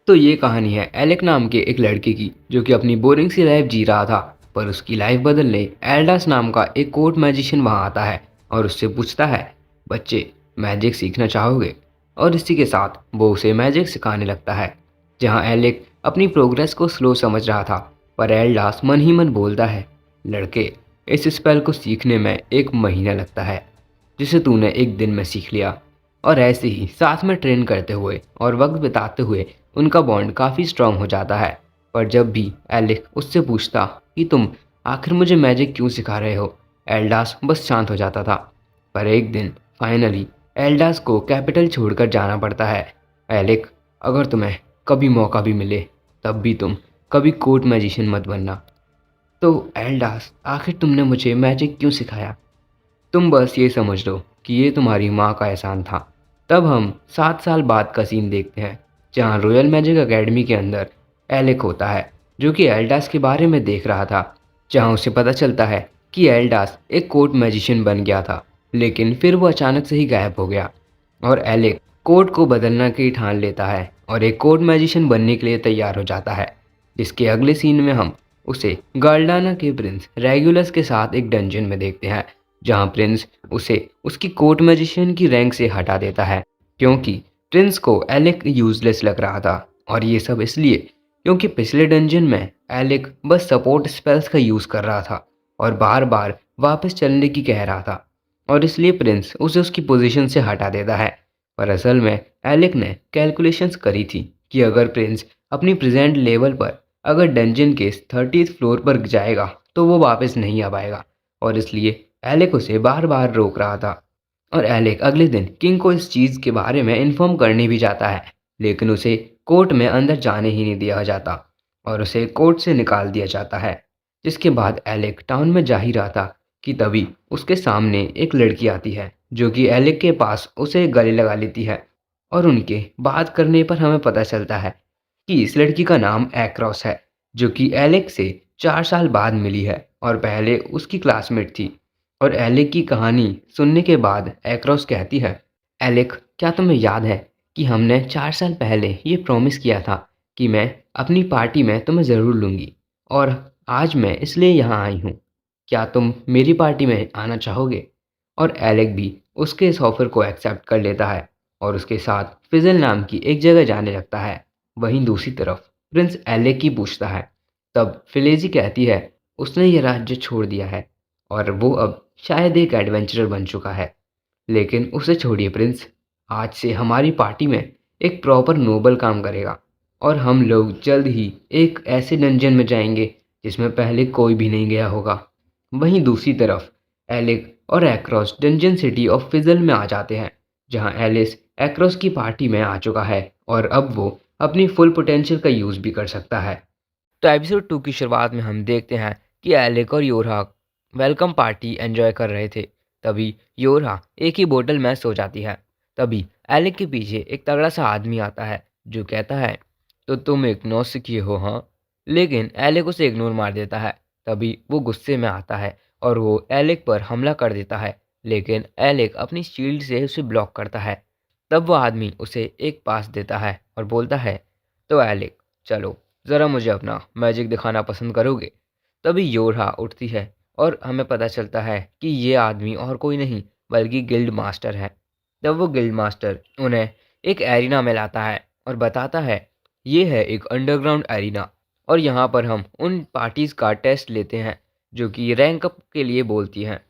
तो ये कहानी है एलेक नाम के एक लड़के की जो कि अपनी बोरिंग सी लाइफ जी रहा था। पर उसकी लाइफ बदलने एल्डास नाम का एक कोर्ट मैजिशियन वहाँ आता है और उससे पूछता है, बच्चे मैजिक सीखना चाहोगे? और इसी के साथ वो उसे मैजिक सिखाने लगता है। जहाँ एलेक अपनी प्रोग्रेस को स्लो समझ रहा था, पर एल्डास मन ही मन बोलता है, लड़के इस स्पेल को सीखने में 1 महीना लगता है जिसे तूने एक दिन में सीख लिया। और ऐसे ही साथ में ट्रेन करते हुए और वक्त बिताते हुए उनका बॉन्ड काफ़ी स्ट्रांग हो जाता है। पर जब भी एलिक उससे पूछता कि तुम आखिर मुझे मैजिक क्यों सिखा रहे हो, एल्डास बस शांत हो जाता था। पर एक दिन फाइनली एल्डास को कैपिटल छोड़कर जाना पड़ता है। एलिक, अगर तुम्हें कभी मौका भी मिले तब भी तुम कभी कोर्ट मैजिशियन मत बनना। तो एल्डास, आखिर तुमने मुझे मैजिक क्यों सिखाया? तुम बस ये समझ लो कि ये तुम्हारी माँ का एहसान था। तब हम 7 साल बाद का सीन देखते हैं, जहाँ रॉयल मैजिक एकेडमी के अंदर एलेक होता है, जो कि एल्डास के बारे में देख रहा था। जहाँ उसे पता चलता है कि एल्डास एक कोर्ट मैजिशियन बन गया था, लेकिन फिर वो अचानक से ही गायब हो गया। और एलेक कोर्ट को बदलना की ठान लेता है और एक कोर्ट मैजिशियन बनने के लिए तैयार हो जाता है। जिसके अगले सीन में हम उसे गाल्डाना के प्रिंस रेगुलस के साथ एक डंजन में देखते हैं, जहां प्रिंस उसे उसकी कोर्ट मैजिशियन की रैंक से हटा देता है, क्योंकि प्रिंस को एलेक यूजलेस लग रहा था। और ये सब इसलिए क्योंकि पिछले डंजन में एलेक बस सपोर्ट स्पेल्स का यूज़ कर रहा था और बार बार वापस चलने की कह रहा था, और इसलिए प्रिंस उसे उसकी पोजीशन से हटा देता है। पर असल में एलेक ने कैलकुलेशंस करी थी कि अगर प्रिंस अपनी प्रेजेंट लेवल पर अगर डंजन के 30th फ्लोर पर जाएगा तो वो वापस नहीं आ पाएगा, और इसलिए एलेक उसे बार बार रोक रहा था। और एलेक अगले दिन किंग को इस चीज़ के बारे में इन्फॉर्म करने भी जाता है, लेकिन उसे कोर्ट में अंदर जाने ही नहीं दिया जाता और उसे कोर्ट से निकाल दिया जाता है। जिसके बाद एलेक टाउन में जा ही रहा था कि तभी उसके सामने एक लड़की आती है, जो कि एलेक के पास उसे गले लगा लेती है। और उनके बात करने पर हमें पता चलता है कि इस लड़की का नाम एक्रोस है, जो कि एलेक से 4 साल बाद मिली है और पहले उसकी क्लासमेट थी। और एलेक की कहानी सुनने के बाद एक्रोस कहती है, एलेक, क्या तुम्हें याद है कि हमने 4 साल पहले ये प्रॉमिस किया था कि मैं अपनी पार्टी में तुम्हें ज़रूर लूँगी, और आज मैं इसलिए यहाँ आई हूँ। क्या तुम मेरी पार्टी में आना चाहोगे? और एलेक भी उसके इस ऑफर को एक्सेप्ट कर लेता है और उसके साथ फिजल नाम की एक जगह जाने लगता है। वहीं दूसरी तरफ प्रिंस एलेक की पूछता है। तब फिलेजी कहती है, उसने ये राज्य छोड़ दिया है और वो अब शायद एक एडवेंचरर बन चुका है। लेकिन उसे छोड़िए प्रिंस, आज से हमारी पार्टी में एक प्रॉपर नोबल काम करेगा और हम लोग जल्द ही एक ऐसे डंजन में जाएंगे जिसमें पहले कोई भी नहीं गया होगा। वहीं दूसरी तरफ एलिक और across dungeon city of fizzle में आ जाते हैं, जहां एलिस एक्रोस की पार्टी में आ चुका है और अब वो अपनी फुल पोटेंशियल का यूज़ भी कर सकता है। तो एपिसोड 2 की शुरुआत में हम देखते हैं कि एलेक और योरहा वेलकम पार्टी एंजॉय कर रहे थे। तभी योरहा एक ही बोतल में सो जाती है। तभी एलेक के पीछे एक तगड़ा सा आदमी आता है जो कहता है, तो तुम एक नौसिखिए हो हाँ? लेकिन एलेक उसे इग्नोर मार देता है। तभी वो गुस्से में आता है और वो एलेक पर हमला कर देता है, लेकिन एलेक अपनी शील्ड से उसे ब्लॉक करता है। तब वो आदमी उसे एक पास देता है और बोलता है, तो एलेक, चलो ज़रा मुझे अपना मैजिक दिखाना पसंद करोगे? तभी योरहा उठती है और हमें पता चलता है कि ये आदमी और कोई नहीं बल्कि गिल्ड मास्टर है। तब वो गिल्ड मास्टर उन्हें एक एरिना में लाता है और बताता है, ये है एक अंडरग्राउंड एरिना और यहाँ पर हम उन पार्टीज़ का टेस्ट लेते हैं जो कि रैंक अप के लिए बोलती हैं।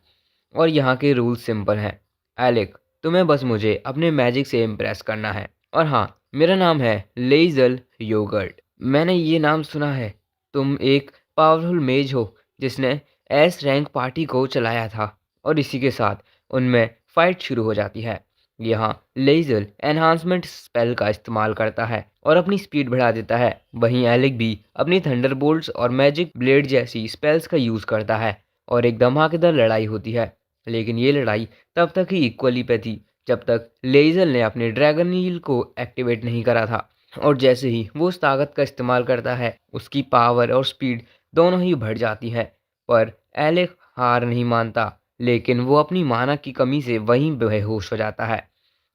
और यहाँ के रूल्स सिंपल हैं। एलेक, तुम्हें बस मुझे अपने मैजिक से इम्प्रेस करना है। और हाँ, मेरा नाम है लेइजल योगर्ट। मैंने ये नाम सुना है। तुम एक पावरफुल मेज हो जिसने एस रैंक पार्टी को चलाया था। और इसी के साथ उनमें फाइट शुरू हो जाती है। यहाँ लेइजल एनहांसमेंट स्पेल का इस्तेमाल करता है और अपनी स्पीड बढ़ा देता है। वहीं एलेक भी अपनी थंडरबोल्ट्स और मैजिक ब्लेड जैसी स्पेल्स का यूज़ करता है और एक धमाकेदार लड़ाई होती है। लेकिन ये लड़ाई तब तक ही इक्वली पे थी जब तक लेइजल ने अपने ड्रैगन हील को एक्टिवेट नहीं करा था। और जैसे ही वो उस ताकत का इस्तेमाल करता है, उसकी पावर और स्पीड दोनों ही बढ़ जाती है। पर एलेक हार नहीं मानता, लेकिन वो अपनी माना की कमी से वहीं बेहोश हो जाता है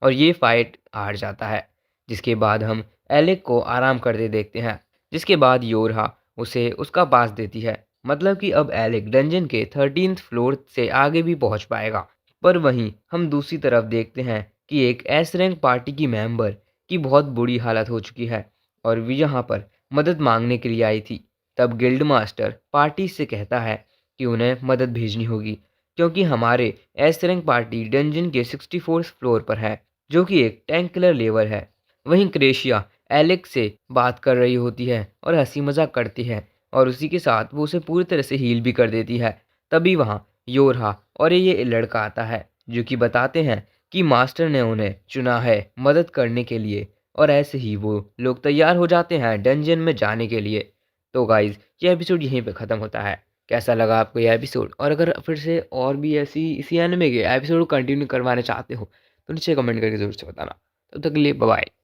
और ये फाइट हार जाता है। जिसके बाद हम एलेक को आराम करते देखते हैं, जिसके बाद योरहा उसे उसका पास देती है। मतलब कि अब एलेक डंजन के 13th फ्लोर से आगे भी पहुंच पाएगा। पर वहीं हम दूसरी तरफ देखते हैं कि एक एस रैंक पार्टी की मेंबर की बहुत बुरी हालत हो चुकी है और वे यहाँ पर मदद मांगने के लिए आई थी। तब गिल्ड मास्टर पार्टी से कहता है कि उन्हें मदद भेजनी होगी, क्योंकि हमारे एस रैंक पार्टी डंजन के 64th फ्लोर पर है, जो कि एक टैंक किलर लेवल है। वहीं क्रेशिया एलेक्स से बात कर रही होती है और हंसी मजाक करती है और उसी के साथ वो उसे पूरी तरह से हील भी कर देती है। तभी वहाँ योरहा और ये लड़का आता है, जो कि बताते हैं कि मास्टर ने उन्हें चुना है मदद करने के लिए, और ऐसे ही वो लोग तैयार हो जाते हैं डंजन में जाने के लिए। तो गाइज, ये एपिसोड यहीं पे ख़त्म होता है। कैसा लगा आपको ये एपिसोड? और अगर फिर से और भी ऐसी इसी एनिमे के एपिसोड कंटिन्यू करवाना चाहते हो तो नीचे कमेंट करके ज़रूर से बताना। तब तक के लिए बाय बाय।